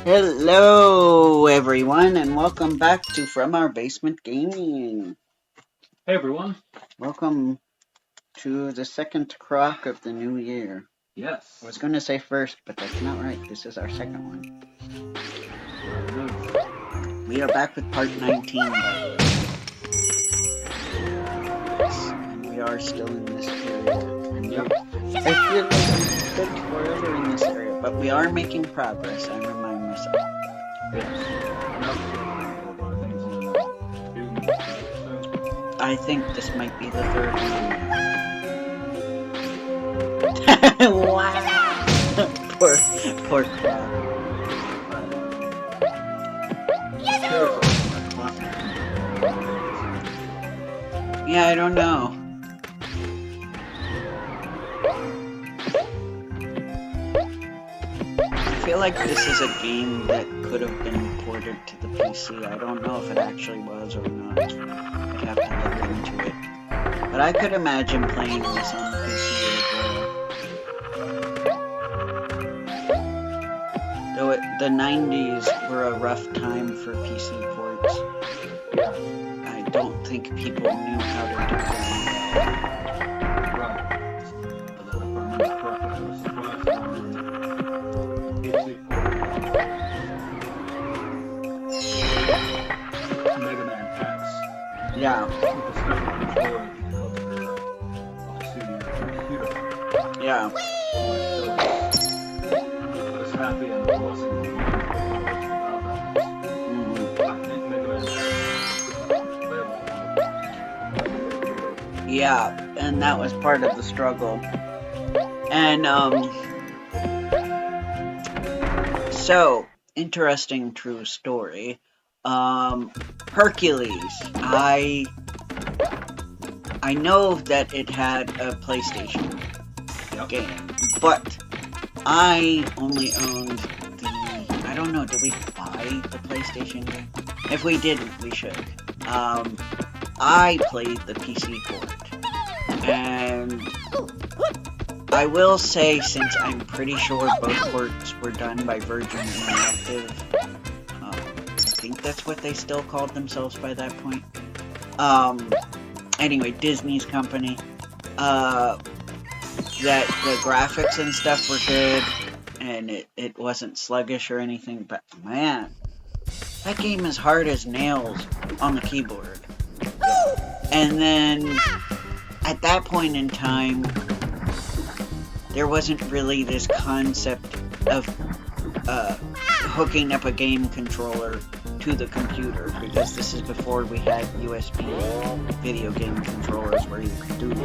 Hello, everyone, and welcome back to From Our Basement Gaming. Hey everyone. Welcome to the second croc of the new year. Yes. I was going to say first, but that's not right. This is our second one. We are back with part 19, by the way. Yes, and we are still in this area. And Yep. I feel like we spent forever in this area, but we are making progress, I remind myself. I think this might be the third one. Wow! poor Croc. Yeah, I don't know. I feel like this is a game that could have been ported to the PC. I don't know if it actually was or not. I'd have to look into it. But I could imagine playing this on the PC as well. Though the 90s were a rough time for PC ports. I don't think people knew how to do them Yeah. Yeah. Yeah, and that was part of the struggle. And, so, interesting true story. Hercules, I know that it had a PlayStation game, but I only owned the, I don't know, did we buy the PlayStation game? If we didn't, we should. I played the PC port, and I will say, since I'm pretty sure both ports were done by Virgin Interactive, I think that's what they still called themselves by that point. Anyway, Disney's company, that the graphics and stuff were good, and it wasn't sluggish or anything, but man, that game is hard as nails on the keyboard. And then, at that point in time, there wasn't really this concept of hooking up a game controller to the computer, because this is before we had USB video game controllers where you could do it.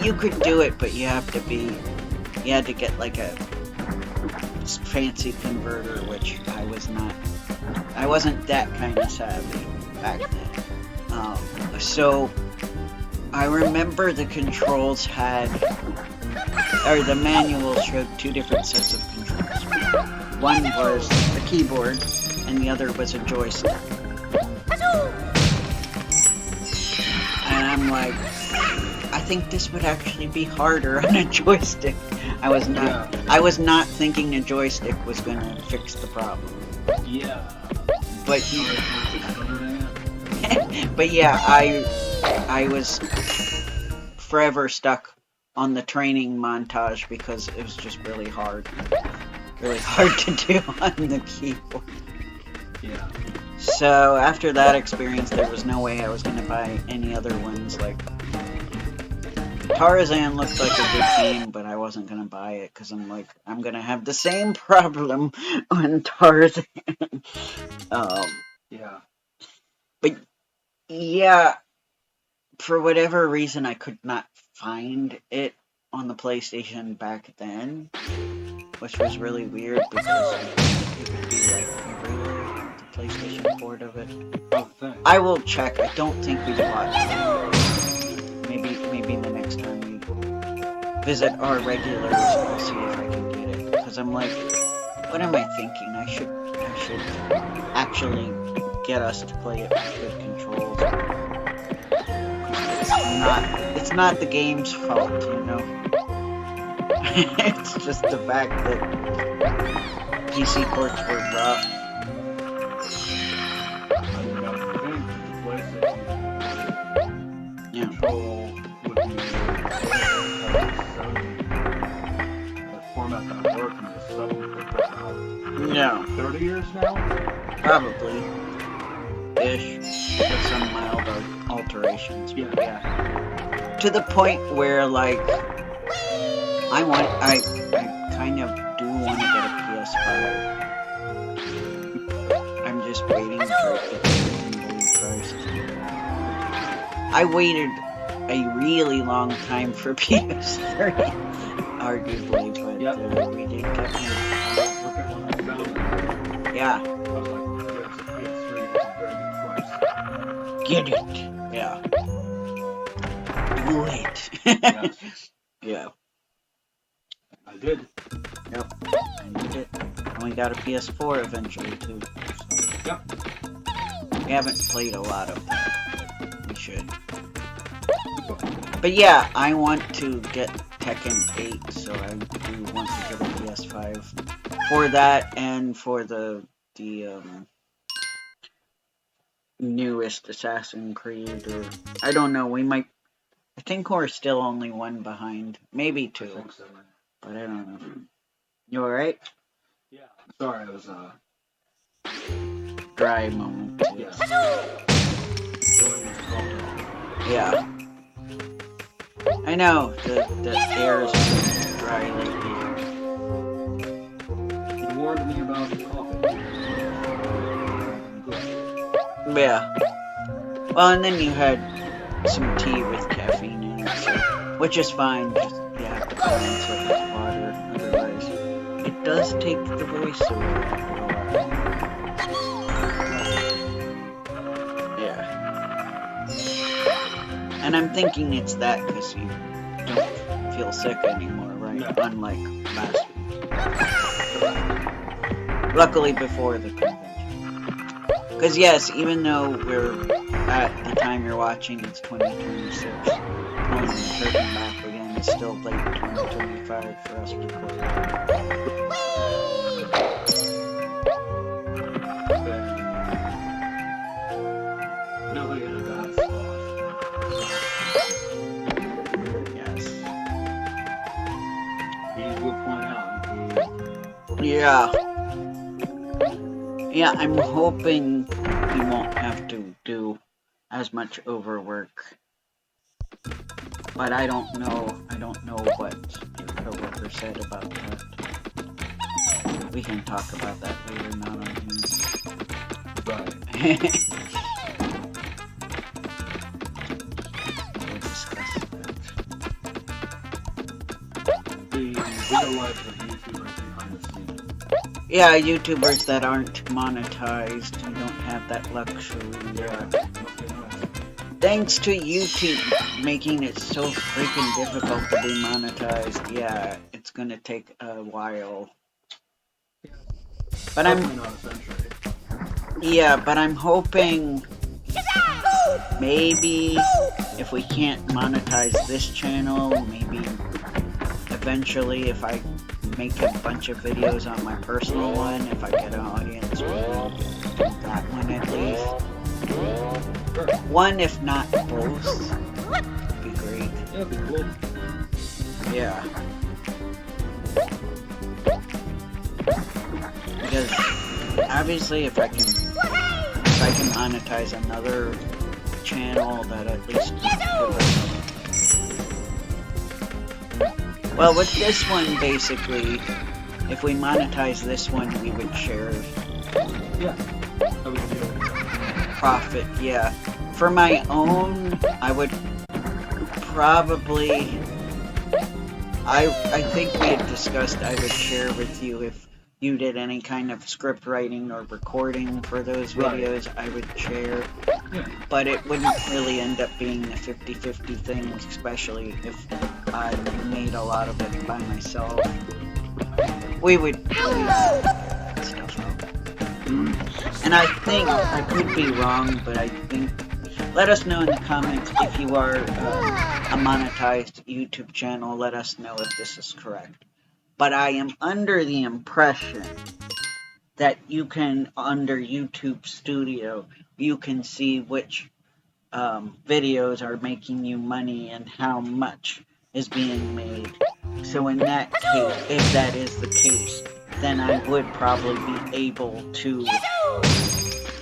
You could do it, but you had to get like a fancy converter, which I wasn't that kind of savvy back then. So I remember the controls the manual showed two different sets of controls. One was the keyboard, and the other was a joystick. And I'm like, I think this would actually be harder on a joystick. I was not thinking a joystick was going to fix the problem. Yeah. But yeah, I was forever stuck on the training montage because it was just really hard to do on the keyboard. Yeah. So after that experience, there was no way I was going to buy any other ones. Like, Tarzan looked like a good game, but I wasn't going to buy it because I'm like, I'm going to have the same problem on Tarzan. Yeah. But yeah, for whatever reason, I could not find it on the PlayStation back then, which was really weird because it would be like everywhere, the PlayStation port of it. I will check. I don't think we bought it. Maybe the next time we visit our regulars, I'll see if I can get it. Because I'm like, what am I thinking? I should actually get us to play it with good controls. It's not the game's fault, you know? It's just the fact that PC ports were rough. Yeah. Control would be the format that worked in the 7 No. 30 years now? Probably. Ish. With some mild alterations. But yeah. To the point where, like, I kind of do want to get a PS5. I'm just waiting for it to be priced. I waited a really long time for PS3, arguably, but we did get one. Yeah. I was like, PS3 is a very good price. Get it. Yeah. Do it. Yes, Yeah. I did. Yep. I did it. And we got a PS4 eventually, too. So. Yep. We haven't played a lot of that, but we should. But yeah, I want to get Tekken 8, so I do want to get a PS5 for that and for the newest Assassin's Creed, or I don't know. I think we're still only one behind, maybe two, I think so, man. but I don't know. You all right? Yeah. Sorry, I was Dry moment. yes. Yeah. I know, the air is dry lately. You warned me about the coffee. Yeah. Well, and then you had some tea with caffeine in it, so, which is fine, just you have to balance it with water, otherwise it does take the voice away after a while. Yeah. And I'm thinking it's that because you don't feel sick anymore, right? No. Unlike last week. Luckily before the convention. Because yes, even though we're at the time you're watching, it's 2026. Pulling the curtain back again, it's still late 2025 for us to record. Yeah. Yeah, I'm hoping we won't have to do as much overwork. But I don't know. I don't know what your coworker said about that. We can talk about that later, not on here. Right. We'll discuss that. The real life of YouTubers behind the scenes. Yeah, YouTubers that aren't monetized, you don't have that luxury. Thanks to YouTube making it so freaking difficult to be monetized, yeah, it's gonna take a while. But I'm hoping maybe if we can't monetize this channel, maybe eventually if I make a bunch of videos on my personal one, if I get an audience, maybe that one at least. One, if not both, would be great. That'd be cool. Yeah. Because obviously, if I can monetize another channel, that at least well, with this one, basically, if we monetize this one, we would share. Yeah. That would be good. Profit, yeah. For my own, I would probably, I think we had discussed I would share with you if you did any kind of script writing or recording for those videos, I would share. Yeah. But it wouldn't really end up being a 50-50 thing, especially if I made a lot of it by myself. We would leave that stuff out. And I think, I could be wrong, but I think, let us know in the comments if you are a monetized YouTube channel, let us know if this is correct. But I am under the impression that you can, under YouTube Studio, you can see which videos are making you money and how much is being made. So in that case, if that is the case, then I would probably be able to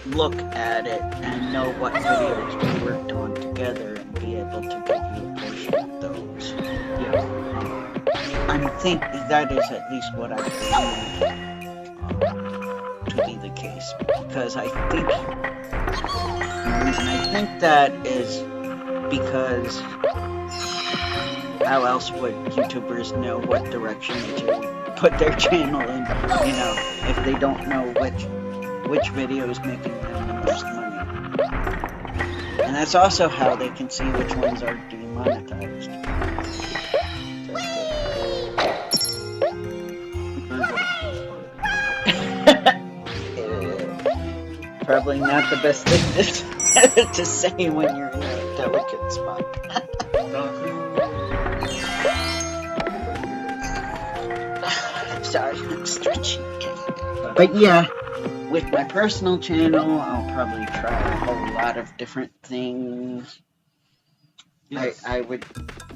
look at it and know what videos we worked on together and be able to give you a portion of those. Yes. I think that is at least what I believe to be the case, because I think the reason I think that is because how else would YouTubers know what direction to put their channel in, if they don't know which video is making them the most money. And that's also how they can see which ones are demonetized. Probably not the best thing to say when you're in a delicate spot. I'm sorry, I'm stretching. But yeah, with my personal channel, I'll probably try a whole lot of different things. Yes.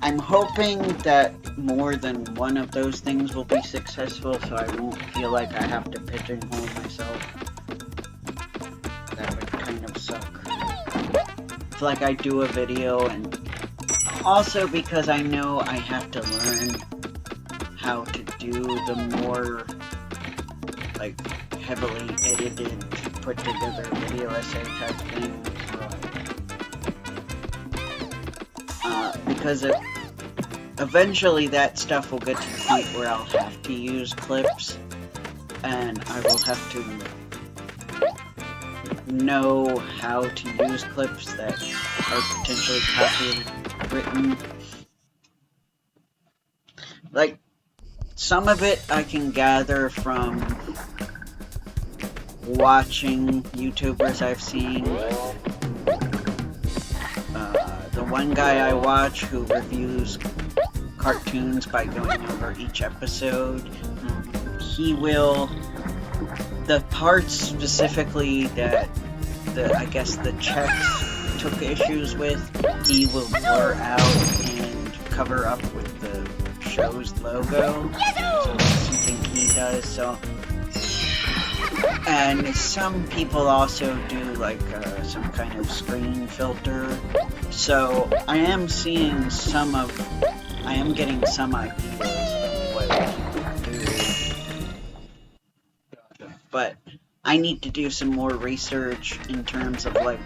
I'm hoping that more than one of those things will be successful, so I won't feel like I have to pigeonhole myself. That would kind of suck. It's like I do a video, and also because I know I have to learn how to do the more, like, heavily edited, put together video essay type things. Because eventually that stuff will get to the point where I'll have to use clips, and I will have to know how to use clips that are potentially copywritten. Like, some of it I can gather from watching YouTubers I've seen. The one guy I watch who reviews cartoons by going over each episode, he will, the parts specifically that I guess the checks took issues with, he will blur out and cover up with the show's logo. So that's something he does. So, and some people also do like some kind of screen filter. So I am getting some ideas of what to do. But I need to do some more research in terms of, like,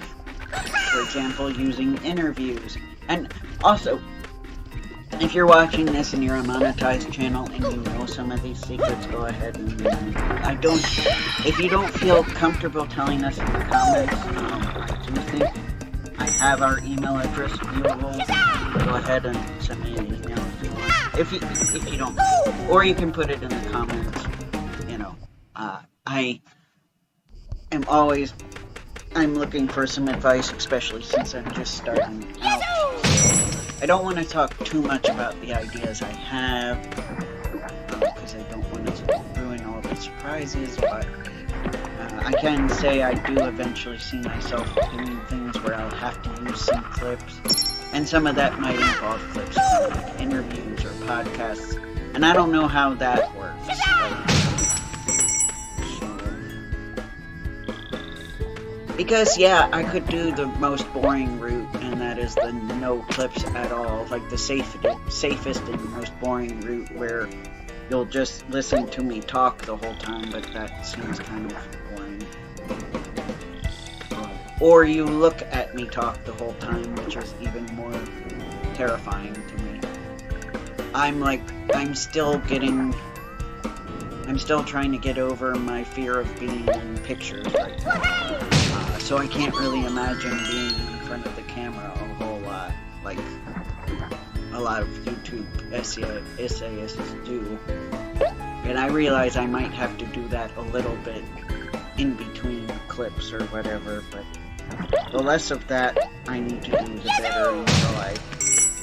for example, using interviews. And also, if you're watching this and you're a monetized channel and you know some of these secrets, go ahead and if you don't feel comfortable telling us in the comments, I do think I have our email address viewable. Go ahead and send me an email if you want. If you don't, or you can put it in the comments. I'm looking for some advice, especially since I'm just starting out. I don't want to talk too much about the ideas I have, because I don't want to ruin all the surprises, but I can say I do eventually see myself doing things where I'll have to use some clips, and some of that might involve clips from like interviews or podcasts, and I don't know how that works. Because, yeah, I could do the most boring route, and that is the no clips at all, like the safest and most boring route where you'll just listen to me talk the whole time, but that seems kind of boring. Or you look at me talk the whole time, which is even more terrifying to me. I'm still trying to get over my fear of being in pictures right now. So I can't really imagine being in front of the camera a whole lot, like a lot of YouTube essayists do. And I realize I might have to do that a little bit in between clips or whatever, but the less of that I need to do, the better, until I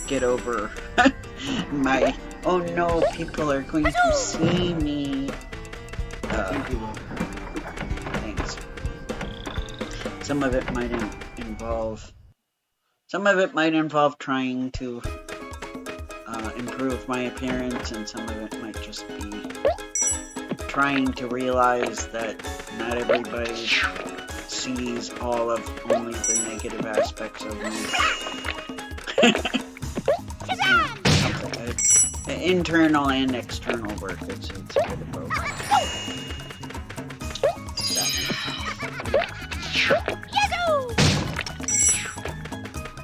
get over my, oh no, people are going to see me. some of it might involve trying to improve my appearance, and some of it might just be trying to realize that not everybody sees all of only the negative aspects of me. Internal and external work, it's a bit of both.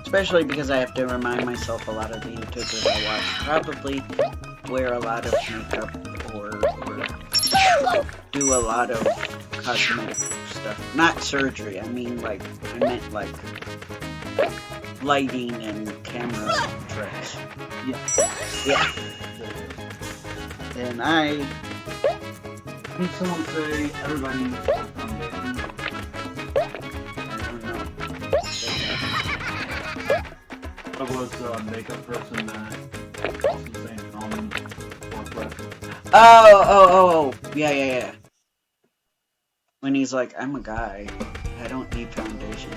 Especially because I have to remind myself a lot of the YouTubers I watch probably wear a lot of makeup or do a lot of cosmetic stuff. Not surgery, I meant like lighting and camera tricks. Yeah. And I Did someone say everybody needs foundation? don't know. I was a makeup person that also saying Croc Let. Oh, yeah. When he's like, I'm a guy, I don't need foundation.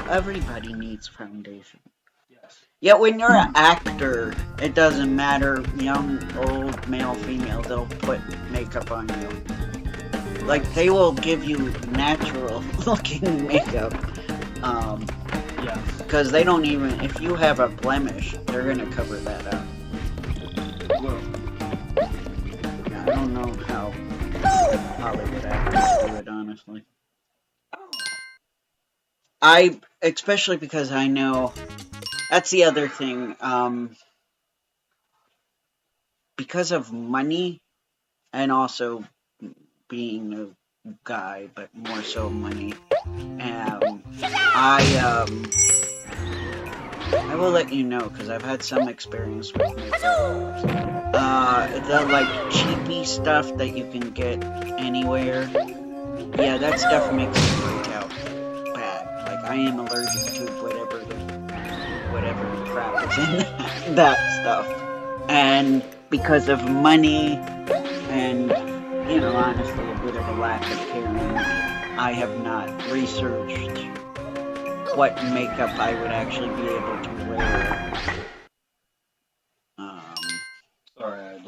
Everybody needs foundation. Yes. Yet when you're an actor, it doesn't matter, young, old, male, female, they'll put makeup on you. Like, they will give you natural looking makeup. Yes. Because they don't even, if you have a blemish, they're gonna cover that up. Well, I don't know how Hollywood actors do it, honestly. Especially because I know, that's the other thing, because of money, and also being a guy, but more so money, I will let you know, because I've had some experience with makeup. The, like, cheapy stuff that you can get anywhere, yeah, that stuff makes me freak out bad. Like, I am allergic to whatever crap is in that stuff. And because of money, and, you know, honestly, a bit of a lack of caring, I have not researched what makeup I would actually be able to wear. sorry,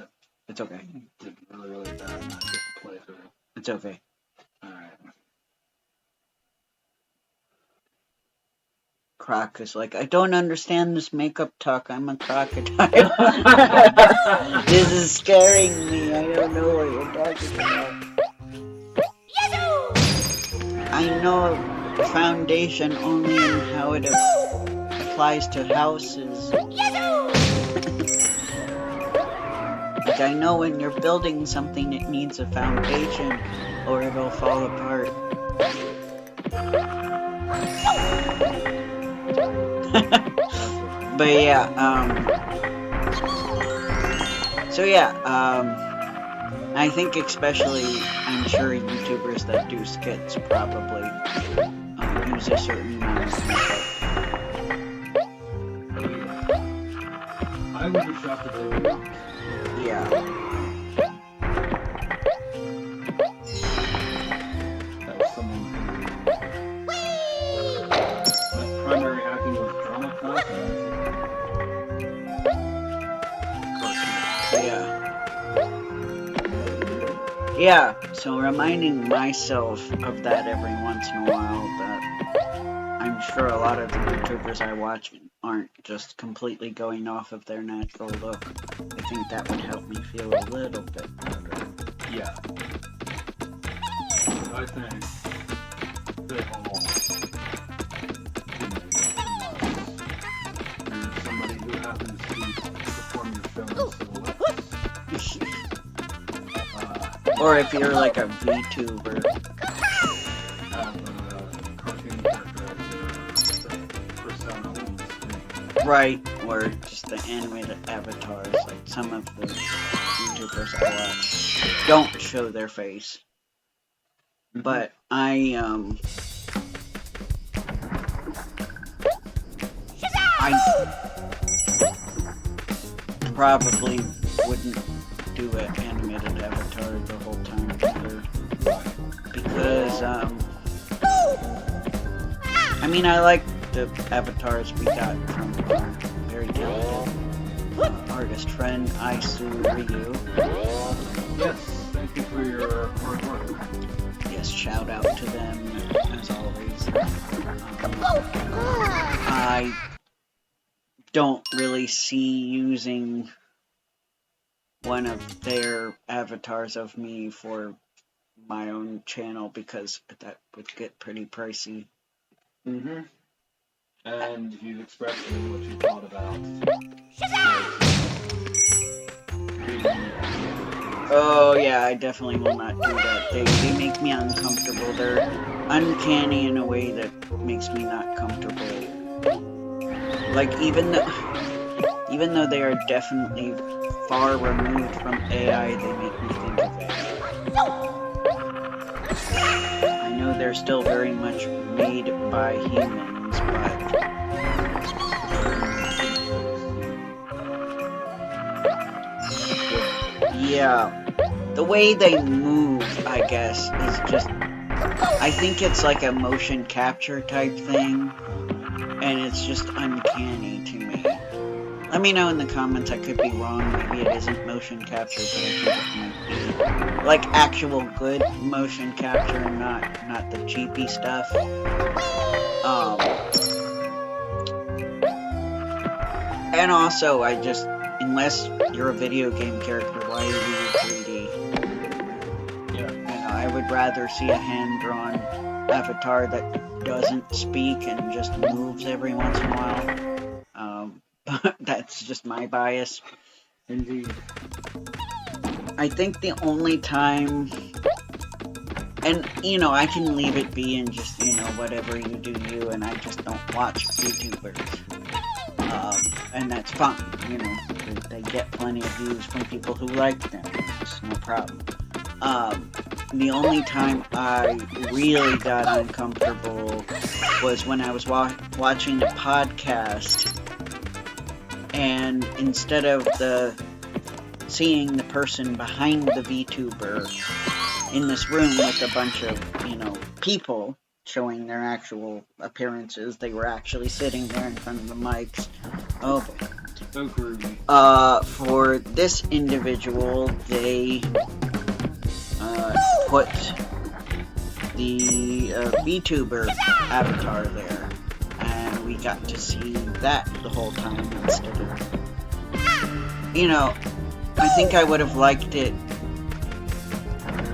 It's okay. did really bad and I just play through. It's okay. Alright. Croc is like, I don't understand this makeup talk, I'm a crocodile. This is scaring me, I don't know what you're talking about. I know foundation only in how it applies to houses. Like, I know when you're building something it needs a foundation or it'll fall apart. But yeah, so yeah, I think especially, I'm sure YouTubers that do skits probably use a certain amount of makeup. I would be shocked if they would not. Yeah. That was someone who... My primary acting was drama class, Yeah, so reminding myself of that every once in a while, that I'm sure a lot of the YouTubers I watch aren't just completely going off of their natural look. I think that would help me feel a little bit better. yeah. I think they all and somebody who happens to perform your show in silhouette. Or if you're like a VTuber. Cartoon characters or persona ones. Right, or just the animated avatars, like some of the YouTubers I watch don't show their face. But I probably wouldn't do an animated avatar the whole time either. Because, I mean, I like the avatars we got from our very talented artist friend, Aisu Ryu. Yes, thank you for your hard work. Yes, shout out to them, as always. I don't really see using one of their avatars of me for my own channel because that would get pretty pricey. Mm-hmm. And you've expressed to me what you thought about. Oh yeah, I definitely will not do that. They make me uncomfortable. They're uncanny in a way that makes me not comfortable. Like even though they are definitely far removed from AI, they make me think of AI. I know they're still very much made by humans, but yeah, the way they move, I guess, is just, I think it's like a motion capture type thing, and it's just uncanny to me. Let me know in the comments, I could be wrong, maybe it isn't motion capture, but I think it might be. Like actual good motion capture, and not the cheapy stuff. And also, unless you're a video game character, why are you 3D? Yeah. You know, I would rather see a hand-drawn avatar that doesn't speak and just moves every once in a while. But that's just my bias. Indeed. I think the only time, and you know, I can leave it be and just, you know, whatever you do you, and I just don't watch YouTubers. And that's fine, you know, they get plenty of views from people who like them, it's no problem. The only time I really got uncomfortable was when I was watching a podcast, and instead of seeing the person behind the VTuber in this room with a bunch of, you know, people showing their actual appearances, they were actually sitting there in front of the mics. Oh boy. So groovy. For this individual, they put the VTuber avatar there, and we got to see that the whole time instead of, you know, I think I would have liked it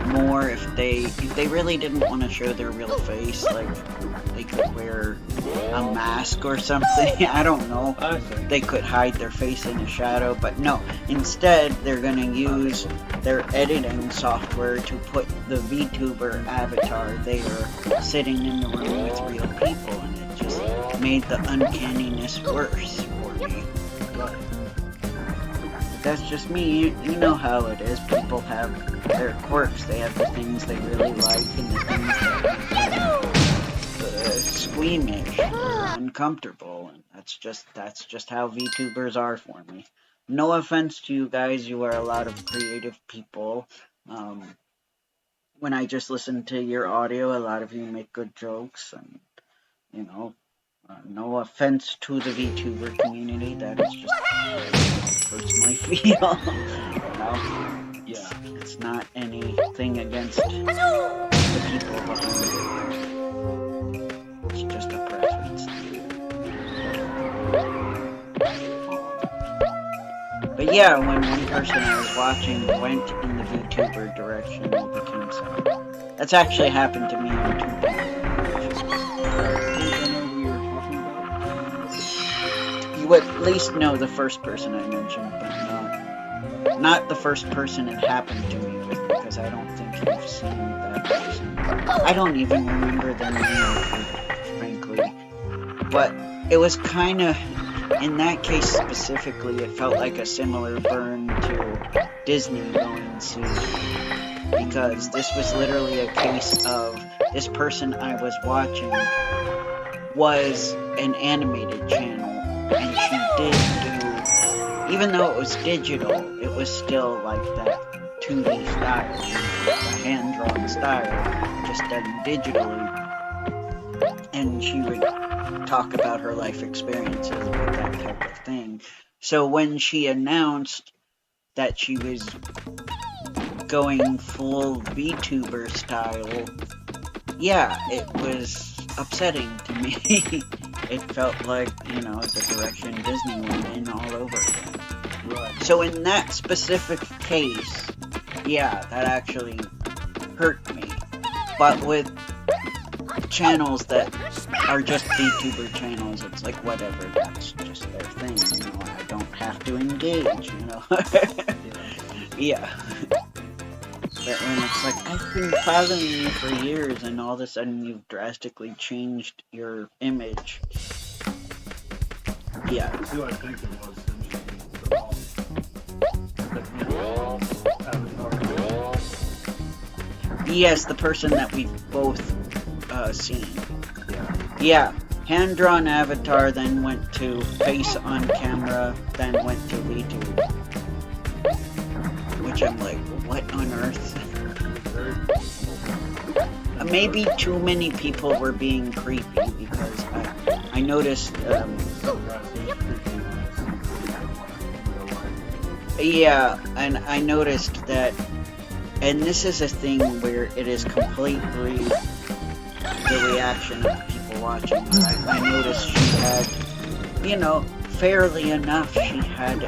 more if they really didn't want to show their real face, like they could wear a mask or something. I don't know. I see. They could hide their face in a shadow, but no. Instead, they're gonna use their editing software to put the VTuber avatar there, sitting in the room with real people, and it just made the uncanniness worse for me. But that's just me. You know how it is. People have their quirks. They have the things they really like and the things that make them squeamish or uncomfortable, and that's just how VTubers are for me. No offense to you guys. You are a lot of creative people. When I just listen to your audio, a lot of you make good jokes, and you know, no offense to the VTuber community. That is just how I personally feel. You know? Yeah. It's not anything against the people behind it. It's just a preference. But yeah, when one person I was watching went in the VTuber direction, it became so. That's actually happened to me on 2 people. You at least know the first person I mentioned, but not the first person it happened to me with, because I don't think you've seen that person. I don't even remember their name, frankly. But it was kind of, in that case specifically, it felt like a similar burn to Disney going soon. Because this was literally a case of, this person I was watching was an animated channel, and she did do, even though it was digital, it was still like that 2D style, the hand-drawn style, just done digitally. and she would talk about her life experiences with that type of thing. So when she announced that she was going full VTuber style, yeah, it was upsetting to me. It felt like, you know, the direction Disney went in all over again. Right. So in that specific case, yeah, that actually hurt me. But with channels that are just VTuber channels, it's like whatever, that's just their thing, you know, I don't have to engage, you know. Yeah. But when it's like, I've been following you for years and all of a sudden you've drastically changed your image. Yeah. Who I think it was Yes, the person that we've both seen. Yeah. Hand-drawn avatar, then went to face on camera, then went to VTube. Which I'm like, what on earth? Maybe too many people were being creepy because I noticed, yeah, and I noticed that, and this is a thing where it is completely the reaction of people watching. I noticed she had, you know, fairly enough, she had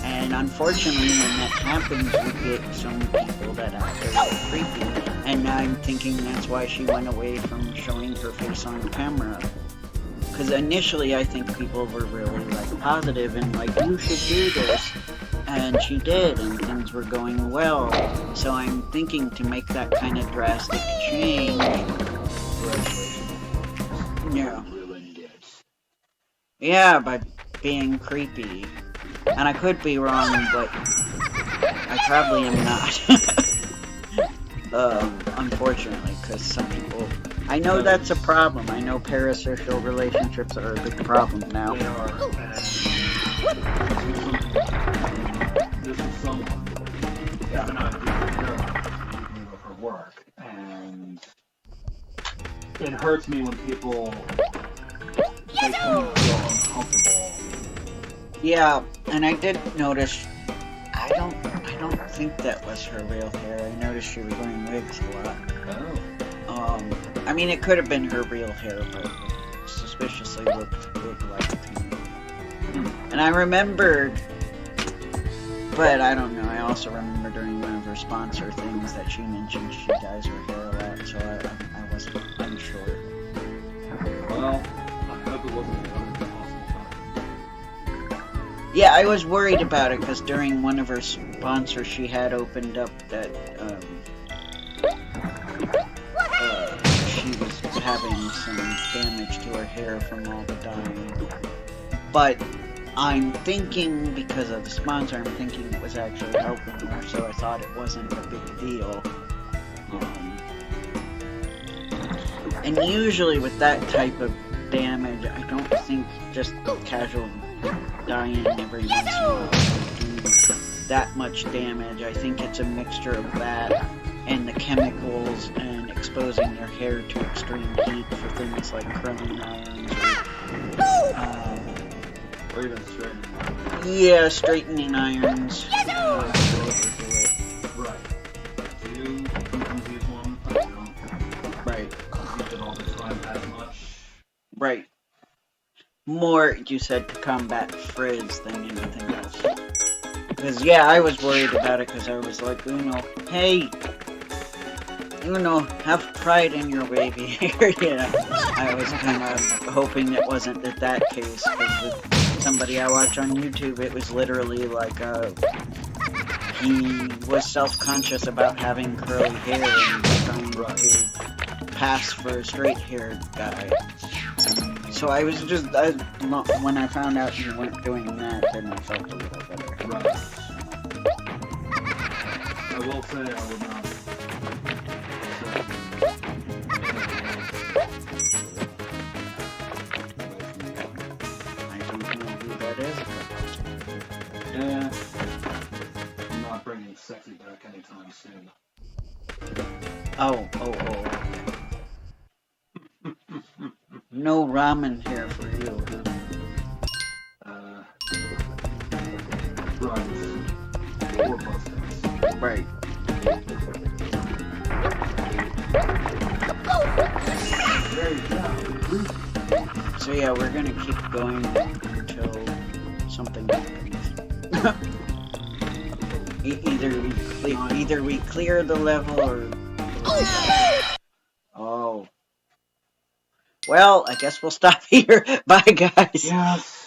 and unfortunately, when that happens, you get some people that act a little creepy. And I'm thinking that's why she went away from showing her face on camera. Because initially, I think people were really like positive and like, you should do this. And she did, and things were going well. So I'm thinking to make that kind of drastic change. Yeah. Yeah, by being creepy. And I could be wrong, but I probably am not. Unfortunately, because some people... I know that's a problem. I know parasocial relationships are a big problem now. They are. This is someone that I do for work, and it hurts me when people make me feel uncomfortable. Yeah, and I did notice, I don't think that was her real hair. I noticed she was wearing wigs a lot. Oh. I mean, it could have been her real hair, but it suspiciously looked wig-like to me. And I remembered, but I don't know, I also remember during one of her sponsor things that she mentioned she dyes her hair a lot, so I was unsure. Well, I hope it wasn't the other awesome. Yeah, I was worried about it because during one of her sponsors, she had opened up that she was having some damage to her hair from all the dyeing. But I'm thinking, because of the sponsor, I'm thinking it was actually helping her, so I thought it wasn't a big deal. And usually with that type of damage, I don't think just casual dyeing every once in a while do that much damage. I think it's a mixture of that and the chemicals and exposing your hair to extreme heat for things like curling irons Or even straightening. yeah, straightening irons. Right. So you sometimes use one, I don't. Right. Use it all the time as much. Right. More, you said, to combat frizz than anything else. Because, yeah, I was worried about it because I was like, hey, have pride in your wavy hair, yeah. I was kind of hoping it wasn't that case, because with somebody I watch on YouTube, it was literally like, he was self-conscious about having curly hair and trying to pass for a straight-haired guy. So I was just, when I found out you weren't doing that, then I felt a little better. Right. I will say I would not. I don't know who that is. Yeah. I'm not bringing sexy back anytime soon. Oh. No ramen here for you. Rice. Or pasta. Right. There you go. So yeah, we're gonna keep going until something happens. Either we clear the level or... Oh. Well, I guess we'll stop here. Bye, guys. Yes.